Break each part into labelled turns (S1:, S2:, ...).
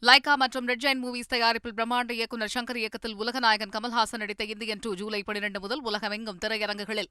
S1: Lyca மற்றும் red Jain movies தயாரிப்பில் பிரம்மாண்ட இயக்குநர் சங்கர் இயக்கத்தில் உலகநாயகன் கமல்ஹாசன் நடித்த இந்தியன் 2 ஜூலை 12 முதல் உலகமெங்கும் திரையரங்குகளில்.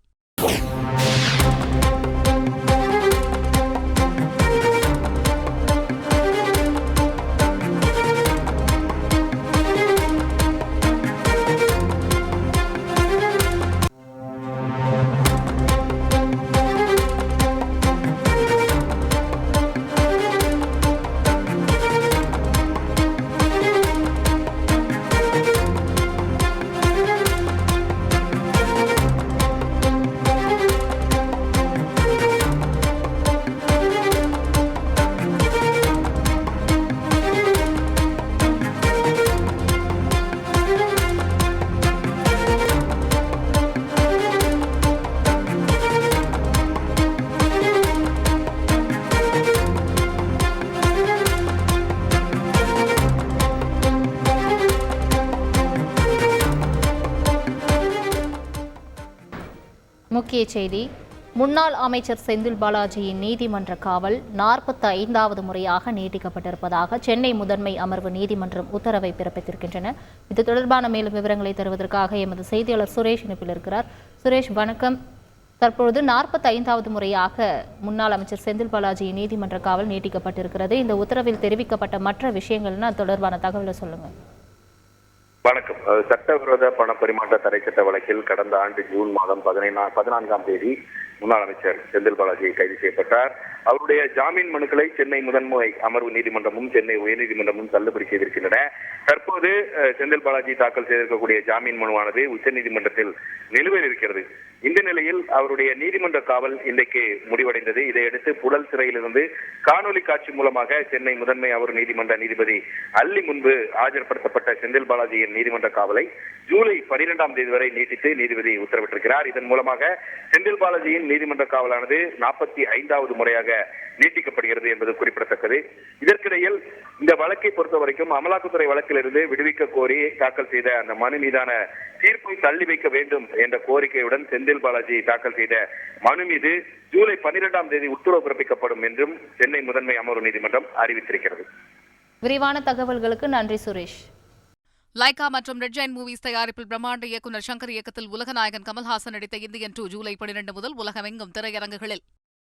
S2: முக்கிய செய்தி. முன்னாள் அமைச்சர் செந்தில் பாலாஜியின் நீதிமன்ற காவல் 45வது முறையாக நீட்டிக்கப்பட்டிருப்பதாக சென்னை முதன்மை அமர்வு நீதிமன்றம் உத்தரவை பிறப்பித்திருக்கின்றன. இது தொடர்பான மேலும் விவரங்களை தருவதற்காக எமது செய்தியாளர் சுரேஷ் இணைப்பில் இருக்கிறார். சுரேஷ், வணக்கம். தற்பொழுது 45வது முறையாக முன்னாள் அமைச்சர் செந்தில் பாலாஜியின் நீதிமன்ற காவல் நீட்டிக்கப்பட்டிருக்கிறது. இந்த உத்தரவில் தெரிவிக்கப்பட்ட மற்ற விஷயங்கள்னா தொடர்பான தகவலை சொல்லுங்கள்.
S3: வணக்கம். சட்டவிரோத பண பரிமாற்ற தடை சட்ட வழக்கில் கடந்த ஆண்டு ஜூன் மாதம் 14ஆம் தேதி முன்னாள் அமைச்சர் செந்தில் பாலாஜி கைது செய்யப்பட்டார். அவருடைய ஜாமீன் மனுக்களை சென்னை முதன்மை அமர்வு நீதிமன்றமும் சென்னை உயர்நீதிமன்றமும் தள்ளுபடி செய்திருக்கின்றன. தற்போது செந்தில் பாலாஜி தாக்கல் செய்திருக்கக்கூடிய ஜாமீன் மனுவானது உச்சநீதிமன்றத்தில் நிலுவையில் இருக்கிறது. இந்த நிலையில் அவருடைய நீதிமன்ற காவல் இன்றைக்கு முடிவடைந்தது. இதையடுத்து புழல் சிறையிலிருந்து காணொலி காட்சி மூலமாக சென்னை முதன்மை அமர்வு நீதிமன்ற நீதிபதி அல்லி முன்பு ஆஜர்படுத்தப்பட்ட செந்தில் பாலாஜியின் நீதிமன்ற காவலை ஜூலை 12ஆம் தேதி வரை நீட்டித்து நீதிபதி உத்தரவிட்டிருக்கிறார். இதன் மூலமாக செந்தில் பாலாஜியின் நீதிமன்ற காவலானது 45வது முறையாக நீட்டிக்கப்படுகிறது என்பது குறிப்பிடத்தக்கது. இதற்கிடையில் இந்த வழக்கை பொறுத்தவரைக்கும் அமலாக்கத்துறை வழக்கிலிருந்து விடுவிக்க கோரி தாக்கல் செய்த அந்த மனு மீதான தீர்ப்பை தள்ளி வைக்க வேண்டும் என்ற கோரிக்கையுடன் செந்தில் பாலாஜி தாக்கல் செய்த மனு மீது ஜூலை 12ஆம் தேதி உத்தரவு பிறப்பிக்கப்படும் என்றும் சென்னை முதன்மை அமர்வு நீதிமன்றம் அறிவித்திருக்கிறது.
S2: விரிவான தகவல்களுக்கு நன்றி சுரேஷ்.
S1: லைகா மற்றும் ரெட் ஜெயின் மூவிஸ் தயாரிப்பில் பிரம்மாண்ட இயக்குநர் சங்கர் இயக்கத்தில் உலகநாயகன் கமல்ஹாசன் நடித்த இந்தியன் 2 ஜூலை 12 முதல் உலகமெங்கும் திரையரங்குகளில்.